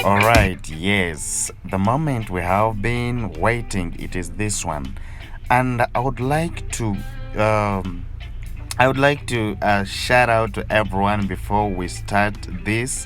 Alright, yes, the moment we have been waiting, it is this one. And um, shout out to everyone before we start this,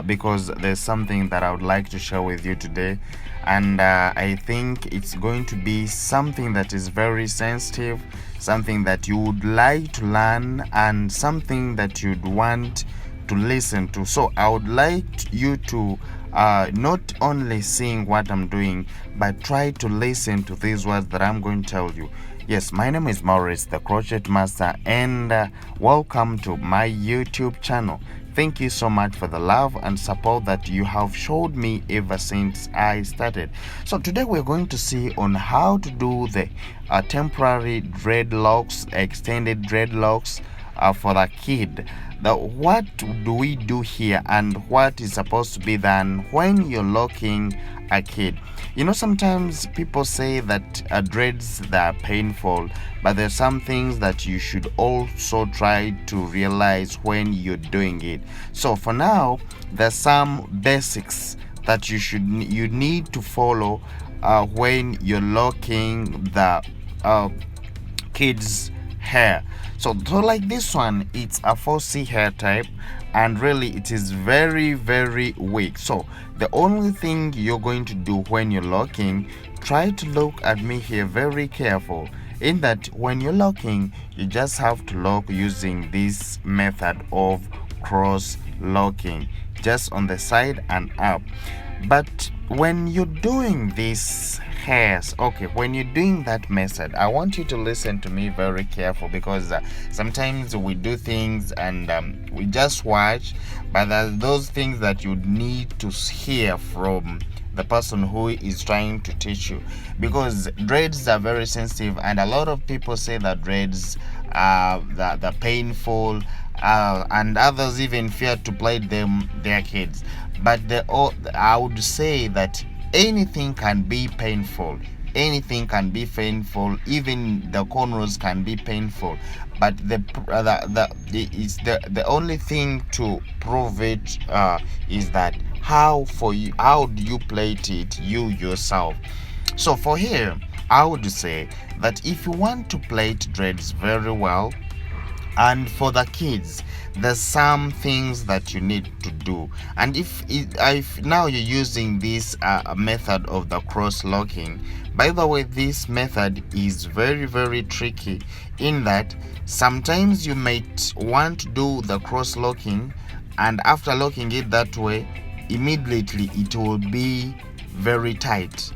because there's something that I would like to share with you today. And I think it's going to be something that is very sensitive, something that you would like to learn, and something that you'd want to listen to. So I would like you to not only seeing what I'm doing, but try to listen to these words that I'm going to tell you. Yes, my name is Maurice, the Crochet Master, and welcome to my YouTube channel. Thank you so much for the love and support that you have showed me ever since I started. So today we're going to see on how to do the temporary dreadlocks, extended dreadlocks for the kid. What do we do here, and what is supposed to be done when you're locking a kid? You know, sometimes people say that dreads, they are painful, but there's some things that you should also try to realize when you're doing it. So for now, there's some basics that you need to follow when you're locking the kids hair. So like this one, it's a 4C hair type, and really it is very weak. So the only thing you're going to do when you're locking, try to look at me here very careful, in that when you're locking, you just have to lock using this method of cross locking, just on the side and up. But when you're doing this hairs, okay, when you're doing that method, I want you to listen to me very careful, because sometimes we do things and we just watch, but there are those things that you need to hear from the person who is trying to teach you, because dreads are very sensitive, and a lot of people say that dreads are the painful, and others even fear to play them their kids. But I would say that anything can be painful. Anything can be painful. Even the cornrows can be painful. But the only thing to prove it is that how do you plait it you yourself. So for here, I would say that if you want to plait dreads very well, and for the kids, there's some things that you need to do. And if now you're using this method of the cross locking, by the way, this method is very tricky, in that sometimes you might want to do the cross locking, and after locking it that way, immediately it will be very tight.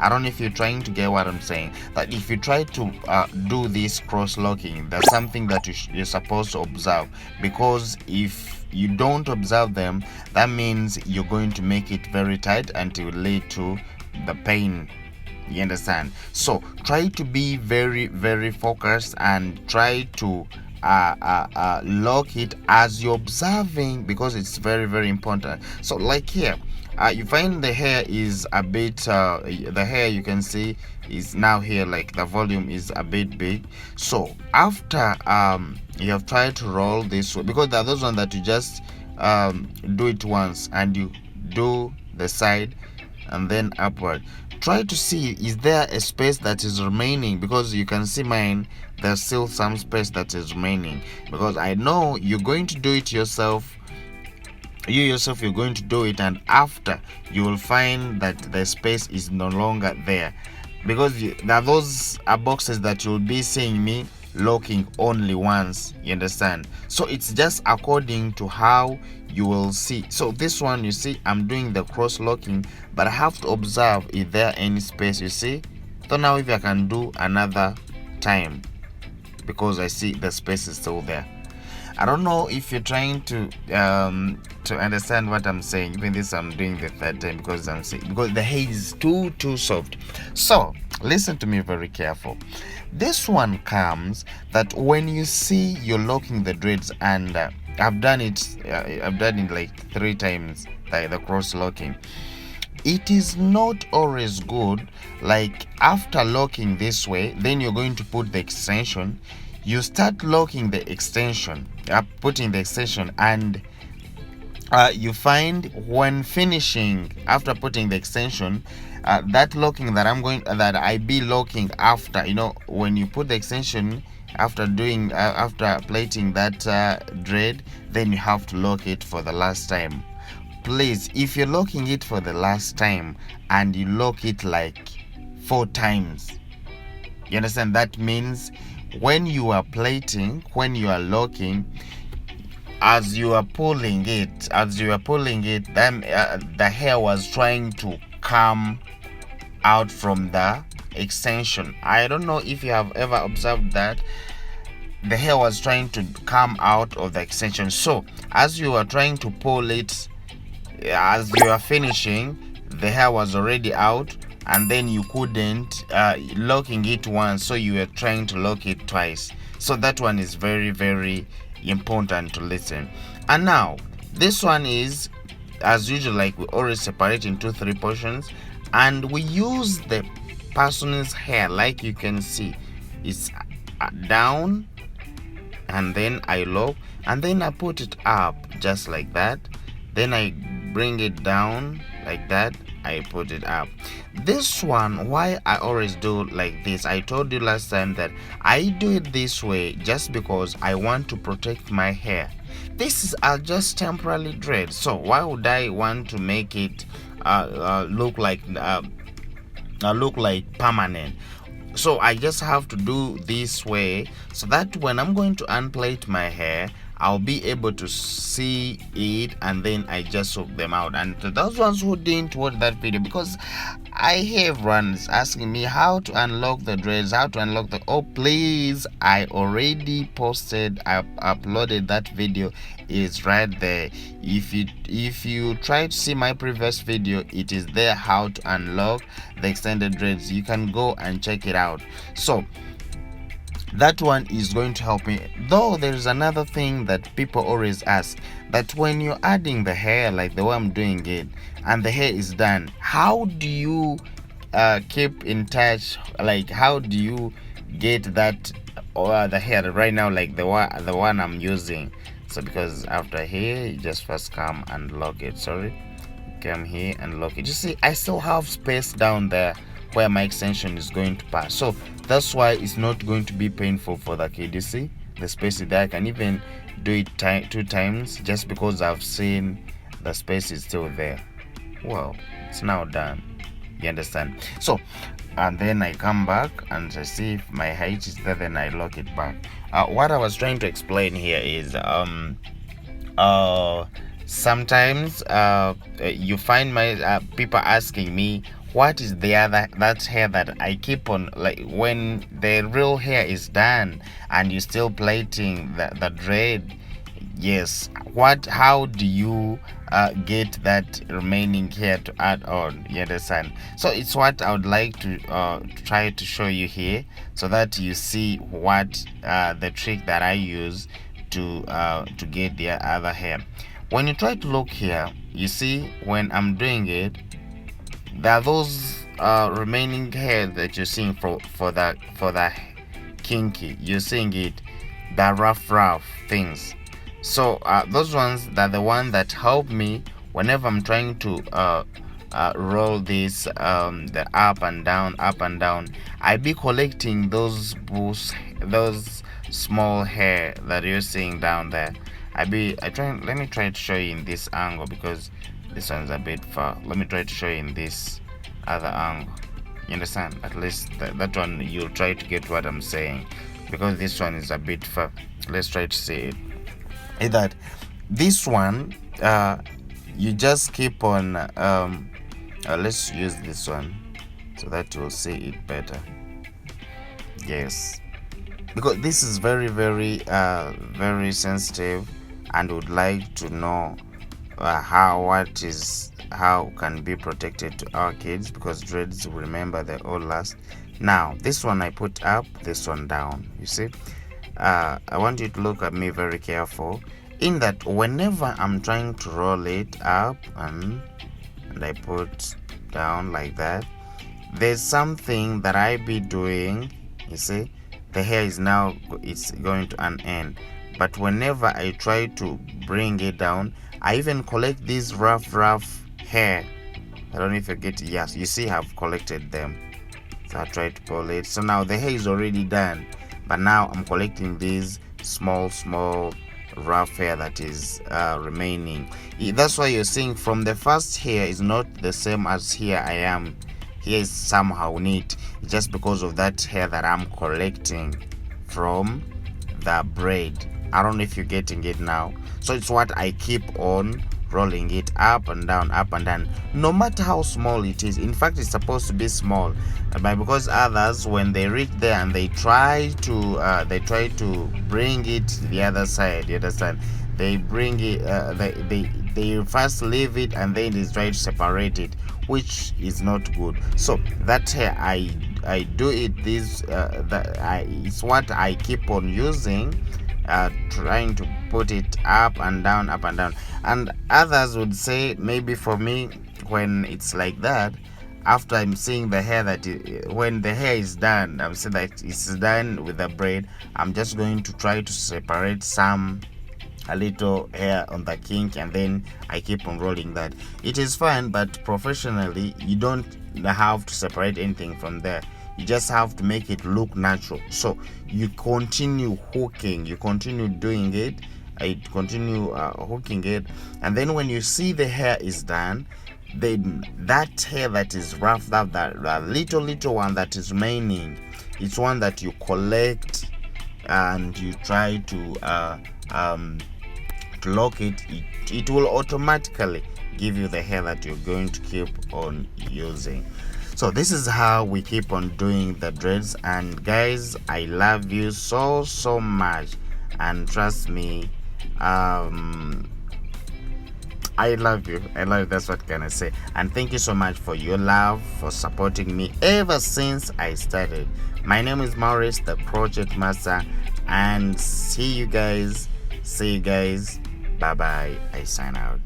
I don't know if you're trying to get what I'm saying. That if you try to do this cross-locking, there's something that you're supposed to observe. Because if you don't observe them, that means you're going to make it very tight, and it will lead to the pain. You understand? So try to be very focused, and try to lock it as you're observing, because it's very important. So like here, you find the hair is a bit the hair, you can see, is now here, like the volume is a bit big. So after you have tried to roll this way, because there are those ones that you just do it once and you do the side and then upward. Try to see, is there a space that is remaining, because you can see mine, there's still some space that is remaining, because I know you're going to do it yourself. You're going to do it, and after you will find that the space is no longer there, because there are those boxes that you'll be seeing me locking only once. You understand? So it's just according to how you will see. So this one, you see, I'm doing the cross locking, but I have to observe, is there any space, you see? So now if I can do another time, because I see the space is still there. I don't know if you're trying to understand what I'm saying. Even this, I'm doing the third time, because the hair is too soft. So listen to me very careful. This one comes that when you see you're locking the dreads, and I've done it like 3 times, the cross locking. It is not always good, like after locking this way, then you're going to put the extension. You start locking the extension, putting the extension, and you find when finishing, after putting the extension, that locking that I be locking after, when you put the extension after doing after plating that dread, then you have to lock it for the last time. Please, if you're locking it for the last time and you lock it like 4 times, you understand, that means when you are plating, when you are locking, as you are pulling it, then the hair was trying to come out from the extension. I don't know if you have ever observed that the hair was trying to come out of the extension. So as you are trying to pull it, as you are finishing, the hair was already out, and then you couldn't locking it once, so you were trying to lock it twice. So that one is very, very important to listen. And now this one is, as usual, like we always separate into 3 portions, and we use the person's hair, like you can see, it's down, and then I lock, and then I put it up just like that, then I bring it down like that, I put it up. This one, why I always do like this, I told you last time that I do it this way just because I want to protect my hair. This is just temporarily dread, so why would I want to make it look like permanent? So I just have to do this way, so that when I'm going to unplait my hair, I'll be able to see it, and then I just soak them out. And to those ones who didn't watch that video, because I have runs asking me how to unlock the dreads, oh please, I already posted, I uploaded that video, is right there. If you try to see my previous video, it is there, how to unlock the extended dreads. You can go and check it out. So that one is going to help me. Though there is another thing that people always ask, that when you're adding the hair like the way I'm doing it, and the hair is done, how do you keep in touch, like how do you get that the hair right now, like the one I'm using? So because after here, you just first come and lock it, come here and lock it. You see, I still have space down there where my extension is going to pass, so that's why it's not going to be painful for the kid. You see the space there, I can even do it 2 times just because I've seen the space is still there. Well, it's now done, you understand? So, and then I come back and I see if my height is there, then I lock it back. What I was trying to explain here is sometimes you find my people asking me, what is that hair that I keep on, like when the real hair is done and you're still plating the dread? Yes, how do you get that remaining hair to add on, you understand? So it's what I would like to try to show you here, so that you see what the trick that I use to get the other hair. When you try to look here, you see when I'm doing it, there are those remaining hair that you're seeing for the kinky, you're seeing it, the rough things. So those ones are the ones that help me whenever I'm trying to roll this the up and down. I be collecting those small hair that you're seeing down there. Let me try to show you in this angle, because this one's a bit far. Let me try to show you in this other angle, you understand? At least that one you'll try to get what I'm saying, because this one is a bit far. Let's try to see it. Is that this one you just keep on let's use this one so that you'll see it better. Yes, because this is very, very very sensitive, and would like to know how can be protected to our kids, because dreads, remember, they all last. Now this one I put up, this one down. You see, I want you to look at me very careful, in that whenever I'm trying to roll it up and I put down like that, there's something that I be doing. You see, the hair is now, it's going to an end, but whenever I try to bring it down, I even collect these rough hair. I don't know if you get it. Yes, you see I've collected them. So I try to pull it. So now the hair is already done, but now I'm collecting these small rough hair that is remaining. That's why you're seeing from the first hair is not the same as here I am. Here is somehow neat, just because of that hair that I'm collecting from the braid. I don't know if you're getting it now. So it's what I keep on rolling it up and down, no matter how small it is. In fact, it's supposed to be small, but because others, when they reach there and they try to bring it the other side, you understand, they bring it, they first leave it and then they try to separate it, which is not good. So that hair, I do it this it's what I keep on using, trying to put it up and down. And others would say, maybe for me, when it's like that, after I'm seeing the hair when the hair is done, I'm saying that it's done with the braid, I'm just going to try to separate a little hair on the kink, and then I keep on rolling that. It is fine, but professionally you don't have to separate anything from there. You just have to make it look natural. So you continue hooking, you continue doing it, I continue hooking it, and then when you see the hair is done, then that hair that is roughed up, that little one that is remaining, it's one that you collect and you try to lock it. It will automatically give you the hair that you're going to keep on using. So this is how we keep on doing the dreads. And guys, I love you so much, and trust me, I love you. That's what can I say. And thank you so much for your love, for supporting me ever since I started. My name is Maurice, the Project Master, and see you guys. Bye bye. I sign out.